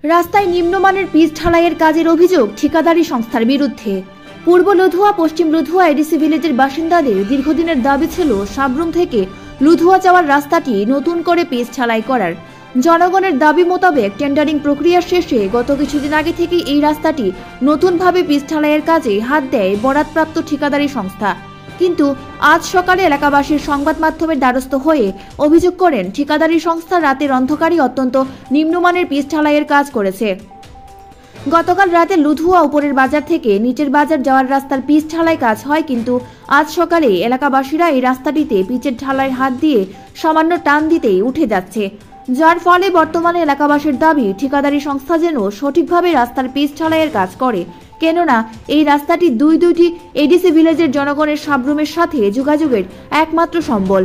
রাস্তায় নিম্নমানের পিচ ঢালাইয়ের কাজের অভিযোগ ঠিকাদারি সংস্থার বিরুদ্ধে। পূর্ব লুধুয়া পশ্চিম লুধুয়া এডিসি ভিলেজের বাসিন্দাদের দীর্ঘদিনের দাবি ছিল সাবরুম থেকে লুধুয়া যাওয়ার রাস্তাটি নতুন করে পিচ ঢালাই করার। জনগণের দাবি মোতাবেক টেন্ডারিং প্রক্রিয়া শেষে গত কিছুদিন আগে থেকে এই রাস্তাটি নতুনভাবে পিচ ঢালাইয়ের কাজে হাত দেয় বরাদপ্রাপ্ত ঠিকাদারি সংস্থা। কিন্তু আজ সকালে এলাকাবাসীর সংবাদ মাধ্যমের দ্বারস্থ হয়ে অভিযোগ করেন ঠিকাদারি সংস্থা রাতের অন্ধকারই অত্যন্ত নিম্নমানের পিচ ঢালাইয়ের কাজ করেছে। গতকাল রাতে লুধুয়া উপরের বাজার থেকে নিচের বাজার যাওয়ার রাস্তার পিচ ঢালাই কাজ হয়, কিন্তু আজ সকালে এলাকাবাসীরা এই রাস্তাটিতে পিচের ঢালাইয়ের হাত দিয়ে সামান্য টান দিতেই উঠে যাচ্ছে, যার ফলে বর্তমানে এলাকাবাসীর দাবি ঠিকাদারি সংস্থা যেন সঠিকভাবে রাস্তার পিচ ঢালাইয়ের কাজ করে, কেননা এই রাস্তাটি দুইটি এডিসি ভিলেজের জনগণের সাবরুমের সাথে যোগাযোগের একমাত্র সম্বল।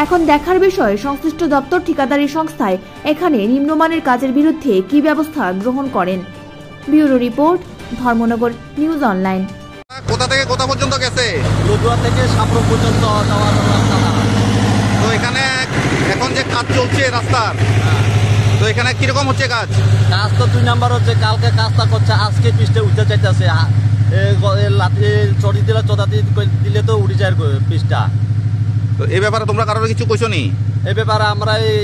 এখন দেখার বিষয় সংশ্লিষ্ট দপ্তর ঠিকাদারি সংস্থায় এখানে নিম্নমানের কাজের বিরুদ্ধে কি ব্যবস্থা গ্রহণ করেন। Bureau report, Dharmanagar news online. কোথা থেকে কোথা পর্যন্ত গেছে? লুধুয়া থেকে সাবরুম পর্যন্ত যাওয়ার রাস্তা। তো এখানে এখন যে কাজ চলছে রাস্তার, তো এখানে কিরকম হচ্ছে কাজ? কাজ তো 2 নাম্বার হচ্ছে, কালকে কাজটা করছে, আজকে পিচটা উঠতে চাইতেছে। লাঠি চড়ি দিলে চদাতি দিলে তো উড়ে যায় পিচটা। তো এই ব্যাপারে তোমরা কারোর কিছু কইছো নি? এই ব্যাপারে আমরা এই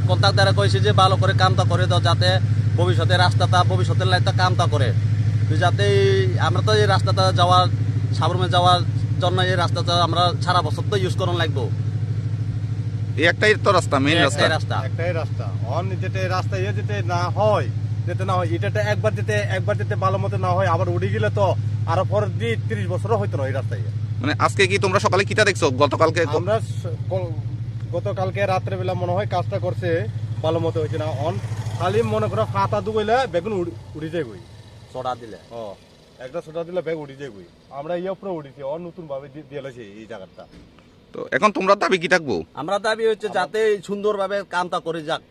কন্ট্রাক্ট দ্বারা কইছি যে ভালো করে কামটা করে দাও, যাতে ভবিষ্যতে রাস্তাটা ভবিষ্যতের লাইনটা কামটা করে, যাতে আমরা তো এই রাস্তাটা যাওয়ার সাবরুমে যাওয়ার জন্য এই রাস্তাটা আমরা সারা বছর তো ইউজ করানো লাগবো। এই একটাই তো রাস্তা, মেইন রাস্তা একটাই রাস্তা। অন যেতে রাস্তা যেতে না হয় এটা একবার যেতে ভালো মতো না হয়, আবার উড়ে গেলে তো আরো পর 30 বছরও হইতো না এই রাস্তায়। মানে আজকে কি তোমরা সকালে কিটা দেখছো? গতকালকে আমরা গতকালকে রাত্রে বেলা মনে হয় কাজটা করছে, ভালো মতো হয়েছে না। অন খালি মনে করো ফাতা দুইলে বেগুন উড়ে যায় গই, চড়া দিলে একটা ছোটা দিলে ব্যাগ উড়ে যায় গই। আমরা ইয়ে উপরে উঠেছি, অন নতুন ভাবে দিয়েছে এই জায়গাটা। তো এখন তোমরা দাবি কি থাকবো? আমরা দাবি হচ্ছে যাতে সুন্দরভাবে কামটা করে যাক।